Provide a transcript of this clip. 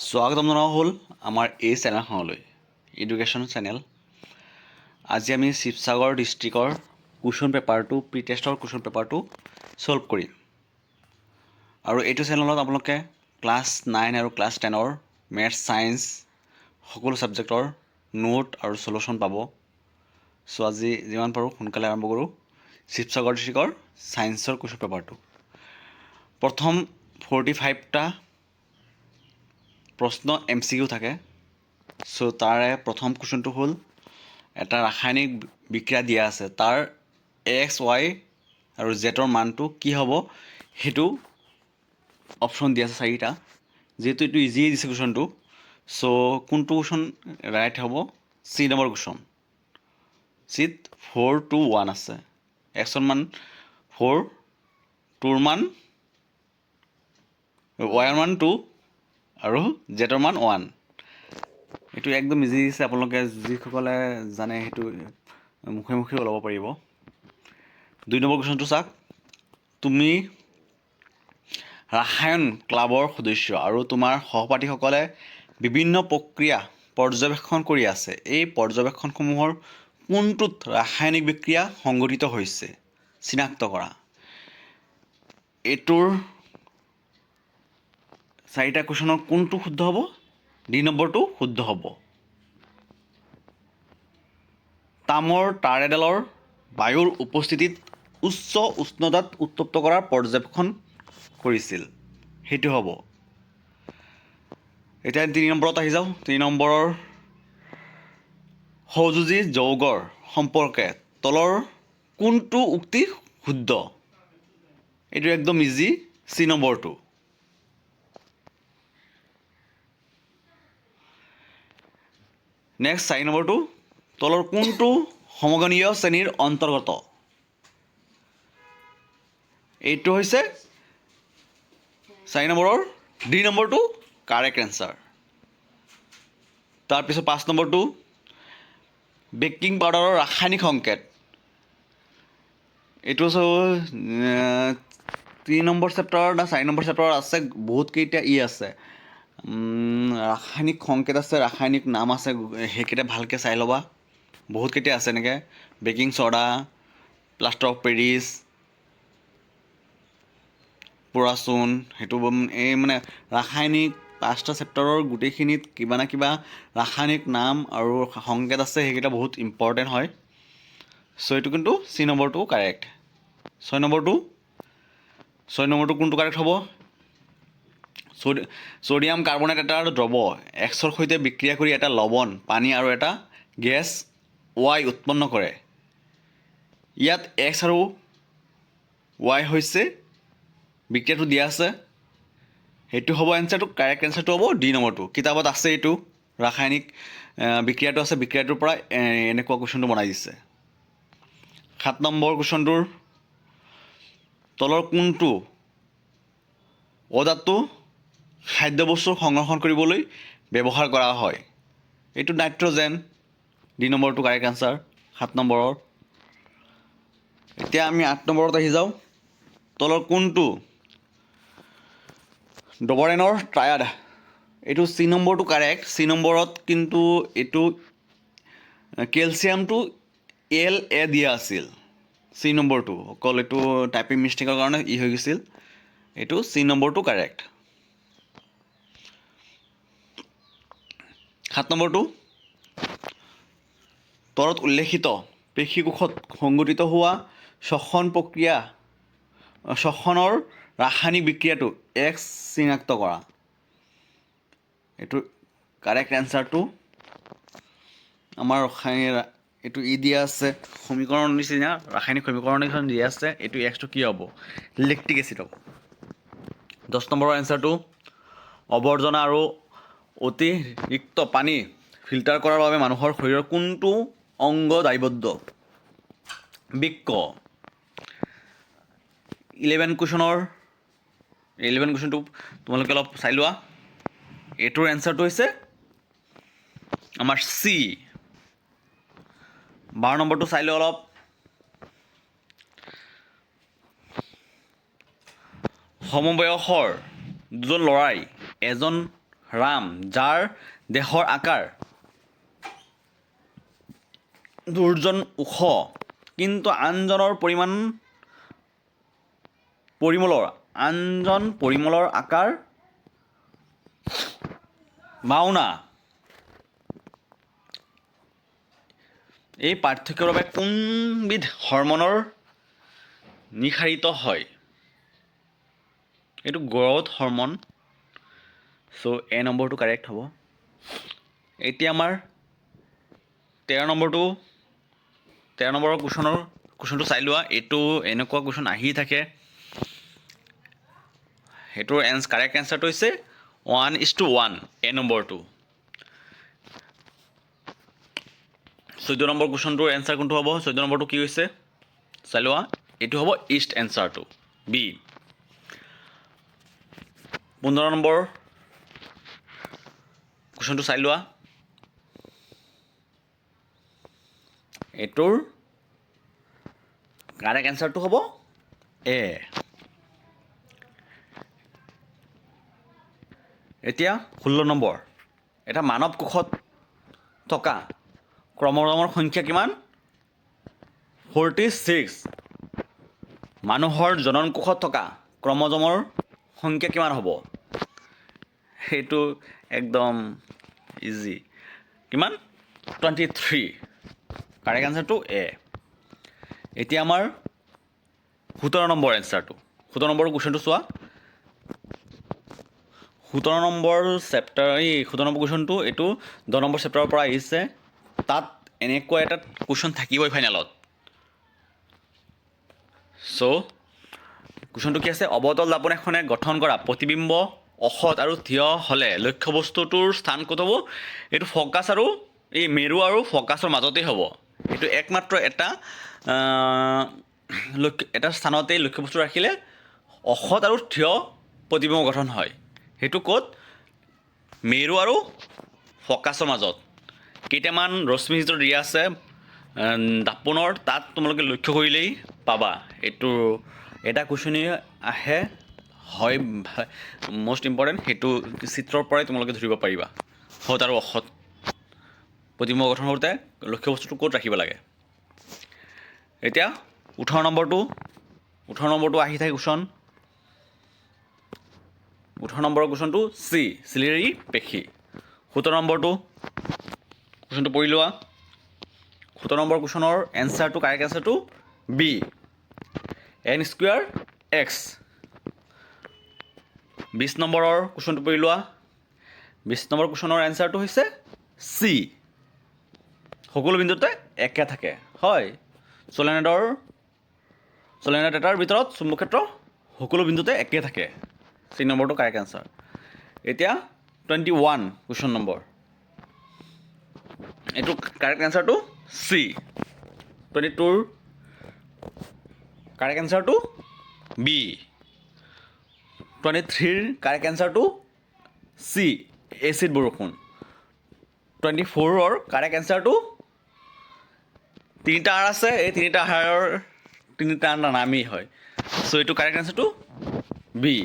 স্বাগতম জনোৱা হ'ল আমাৰ এই চেনেলখনলৈ এডুকেশ্যন চেনেল। আজি আমি শিৱসাগৰ ডিষ্ট্ৰিক্টৰ কুৱেশ্যন পেপাৰটো প্ৰি টেষ্টৰ কুৱেশ্যন পেপাৰটো ছল্ভ কৰিম। আৰু এইটো চেনেলত আপোনালোকে ক্লাছ 9 আৰু ক্লাছ 10ৰ মেথছ ছায়েন্স সকলো ছাবজেক্টৰ নোট আৰু চলুশ্যন পাব। চ' আজি যিমান পাৰোঁ সোনকালে আৰম্ভ কৰোঁ শিৱসাগৰ ডিষ্ট্ৰিক্টৰ ছায়েন্সৰ কুৱেশ্যন পেপাৰটো। প্ৰথম 45টা প্ৰশ্ন MCQ থাকে। চ' তাৰে প্ৰথম কুৱেশ্যনটো হ'ল এটা ৰাসায়নিক বিক্ৰিয়া দিয়া আছে, তাৰ X, Y আৰু Zৰ মানটো কি হ'ব সেইটো অপশ্যন দিয়া আছে 4টা। যিহেতু এইটো ইজিয়ে দিছে কুৱেশ্যনটো, চ' কোনটো কুৱেশ্যন ৰাইট হ'ব? C number question. চিত 4, 2, 1 আছে। Xৰ মান 4, 2ৰ মান Yৰ মান 2 আৰু Zৰ মান 1। এইটো একদম ইজি দিছে, আপোনালোকে যিসকলে জানে সেইটো মুখে মুখে ওলাব পাৰিব। 2 নম্বৰ কুৱেশ্যনটো চাওক, তুমি ৰাসায়ন ক্লাবৰ সদস্য আৰু তোমাৰ সহপাঠীসকলে বিভিন্ন প্ৰক্ৰিয়া পৰ্যবেক্ষণ কৰি আছে। এই পৰ্যবেক্ষণসমূহৰ কোনটোত ৰাসায়নিক বিক্ৰিয়া সংঘটিত হৈছে চিনাক্ত কৰা। এইটোৰ 4টা কুৱেশ্যনৰ কোনটো শুদ্ধ হ'ব? D নম্বৰটো শুদ্ধ হ'ব। তামৰ তাঁৰ এডালৰ বায়ুৰ উপস্থিতিত উচ্চ উষ্ণতাত উত্তপ্ত কৰাৰ পৰ্যবেক্ষণ কৰিছিল, সেইটো হ'ব। এতিয়া 3 নম্বৰত আহি যাওঁ। 3 নম্বৰৰ সহযোজী যৌগৰ সম্পৰ্কে তলৰ কোনটো উক্তি শুদ্ধ? এইটো একদম ইজি, C নম্বৰটো। নেক্সট 4 নম্বৰটো, তলৰ কোনটো সমগণীয় শ্ৰেণীৰ অন্তৰ্গত? এইটো হৈছে 4 নম্বৰৰ D নম্বৰটো কাৰেক্ট এনচাৰ। তাৰপিছত 5 নম্বৰটো, বেকিং পাউডাৰৰ ৰাসায়নিক সংকেত। এইটো 3 নম্বৰ চেপ্টাৰ না 4 নম্বৰ চেপ্টাৰত আছে, বহুতকেইটা আছে। ৰাসায়নিক সংকেত আছে, ৰাসায়নিক নাম আছে, সেইকেইটা ভালকৈ চাই ল'বা। বহুতকেইটা আছে এনেকৈ baking soda, plaster of Paris, পোৰাচুন, সেইটো এই মানে ৰাসায়নিক 5টা চেপ্টাৰৰ গোটেইখিনিত কিবা না কিবা ৰাসায়নিক নাম আৰু সংকেত আছে, সেইকেইটা বহুত ইম্পৰ্টেণ্ট হয়। চ' এইটো কিন্তু C নম্বৰটো কাৰেক্ট। 6 নম্বৰটো কোনটো কাৰেক্ট হ'ব? ছ'ডিয়াম কাৰ্বনেট এটা দ্ৰৱ Xৰ সৈতে বিক্ৰিয়া কৰি এটা লৱণ, পানী আৰু এটা গেছ Y উৎপন্ন কৰে। ইয়াত X আৰু Y হৈছে বিক্ৰিয়াটো দিয়া আছে, সেইটো হ'ব এনচাৰটো। কাৰেক্ট এনচাৰটো হ'ব D নম্বৰটো। কিতাপত আছে এইটো ৰাসায়নিক বিক্ৰিয়াটো আছে, বিক্ৰিয়াটোৰ পৰা এনেকুৱা কুৱেশ্যনটো বনাই দিছে। 7 নম্বৰ কুৱেশ্যনটোৰ তলৰ কোনটো অধাতু খাদ্যবস্তুৰ সংৰক্ষণ কৰিবলৈ ব্যৱহাৰ কৰা হয়? এইটো নাইট্ৰজেন। D নম্বৰটো কাৰেক্ট আনচাৰ 7 নম্বৰৰ। এতিয়া আমি 8 নম্বৰত আহি যাওঁ। তলৰ কোনটো ডবৰেনৰ ট্ৰায়াড? এইটো C নম্বৰটো কাৰেক্ট। C নম্বৰত কিন্তু এইটো কেলছিয়ামটো La দিয়া আছিল। C নম্বৰটো অকল এইটো টাইপিং মিষ্টেকৰ কাৰণে হৈ গৈছিল। এইটো C নম্বৰটো কাৰেক্ট। 7 নম্বৰটো, তলত উল্লেখিত পেশীকোষত সংঘটিত হোৱা শ্বসনৰ ৰাসায়নিক বিক্ৰিয়াটো X চিনাক্ত কৰা। এইটো কাৰেক্ট এনচাৰটো আমাৰ এইটো দিয়া আছে সমীকৰণ নিচিনা, ৰাসায়নিক সমীকৰণ নিচিনা দিয়া আছে। এইটো Xটো কি হ'ব? লেক্টিক এচিড হ'ব। 10 নম্বৰৰ এনচাৰটো, আৱৰ্জনা আৰু অতিৰিক্ত পানী ফিল্টাৰ কৰাৰ বাবে মানুহৰ শৰীৰৰ কোনটো অংগ দায়বদ্ধ? বৃক্ক। 11 কুৱেশ্যনটো তোমালোকে অলপ চাই লোৱা। এইটোৰ এনচাৰটো হৈছে আমাৰ C। 12 নম্বৰটো চাই লোৱা অলপ। সমবয়সৰ দুজন ল'ৰাই এজন ৰাম যাৰ দেহৰ আকাৰ দুৰ্জন ওখ কিন্তু আনজন পৰিমলৰ আকাৰ বাওনা। এই পাৰ্থক্যৰ বাবে কোনবিধ হৰম'নৰ নিঃসাৰিত হয়? এইটো গ্ৰথ হৰম'ন। চ' এ নম্বৰটো কাৰেক্ট হ'ব। এতিয়া আমাৰ 13 নম্বৰৰ কুৱেশ্যনটো চাই লোৱা। এইটো এনেকুৱা কুৱেশ্যন আহি থাকে। সেইটোৰ কাৰেক্ট এনচাৰটো হৈছে 1:1 এ নম্বৰটো। 14 নম্বৰ কুৱেশ্যনটোৰ এনচাৰ কোনটো হ'ব? 14 নম্বৰটো কি হৈছে চাই লোৱা। এইটো হ'ব ইষ্ট এনচাৰটো বি। 15 নম্বৰ কুৱেশ্যনটো চাই লোৱা। এইটোৰ কাৰেক্ট এনচাৰটো হ'ব এ। এতিয়া 16 নম্বৰ, এটা মানৱ কোষত থকা ক্ৰম'জমৰ সংখ্যা কিমান? 46। মানুহৰ জনন কোষত থকা ক্ৰম'জমৰ সংখ্যা কিমান হ'ব? সেইটো একদম ইজি। কিমান? 23। কাৰেক্ট এনচাৰটো এ। এতিয়া আমাৰ 17 নম্বৰ এনচাৰটো। 17 নম্বৰ কুৱেশ্যনটো চোৱা। 17 নম্বৰ কুৱেশ্যনটো এইটো 10 নম্বৰ চেপ্টাৰৰ পৰা আহিছে। তাত এনেকুৱা এটা কুৱেশ্যন থাকিবই ফাইনেলত। চ' কুৱেশ্যনটো কি আছে? অৱতল দাপোন এখনে গঠন কৰা প্ৰতিবিম্ব অসৎ আৰু থিয় হ'লে লক্ষ্যবস্তুটোৰ স্থান ক'ত হ'ব? এইটো ফ'কাছ আৰু এই মেৰু আৰু ফ'কাছৰ মাজতেই হ'ব। এইটো একমাত্ৰ এটা স্থানতেই লক্ষ্যবস্তু ৰাখিলে অসৎ আৰু থিয় প্ৰতিবিম্ব গঠন হয়। সেইটো ক'ত? মেৰু আৰু ফ'কাছৰ মাজত। কেইটামান ৰশ্মি যিটো দিয়া আছে দাপোনৰ, তাত তোমালোকে লক্ষ্য কৰিলেই পাবা। এইটো এটা কুৱেশ্যনেই আহে হয়, মষ্ট ইম্পৰ্টেণ্ট। সেইটো চিত্ৰৰ পৰাই তোমালোকে ধৰিব পাৰিবা সৎ আৰু অসৎ প্ৰতিবিম্ব গঠন কৰোঁতে লক্ষ্যবস্তুটো ক'ত ৰাখিব লাগে। এতিয়া 18 নম্বৰটো আহি থাকে কুৱেশ্যন। 18 নম্বৰৰ কুৱেশ্যনটো চিলিয়াৰী পেশী। 17 নম্বৰটো কুৱেশ্যনটো পঢ়ি লোৱা। 17 নম্বৰ কুৱেশ্যনৰ কাৰেক্ট এনচাৰটো বি, n²x। 20 নম্বৰৰ কুৱেশ্যনটো পঢ়ি লোৱা। 20 নম্বৰ কুৱেশ্যনৰ এনচাৰটো হৈছে চি, সকলো বিন্দুতে একে থাকে। হয়, চলেনয়েড এটাৰ ভিতৰত চুম্বক ক্ষেত্ৰ সকলো বিন্দুতে একে থাকে। চি নম্বৰটো কাৰেক্ট এনচাৰ। এতিয়া 21 কুৱেশ্যন নম্বৰ। এইটো কাৰেক্ট এনচাৰটো চি। 22ৰ কাৰেক্ট এনচাৰটো বি। 23ৰ কাৰেক্ট এনচাৰটো চি, এচিড বৰষুণ। 24ৰ কাৰেক্ট এনচাৰটো তিনিটা আৰ আছে। এই তিনিটা আহাৰৰ তিনিটা নামেই হয়। চ' এইটো কাৰেক্ট এনচাৰটো বি।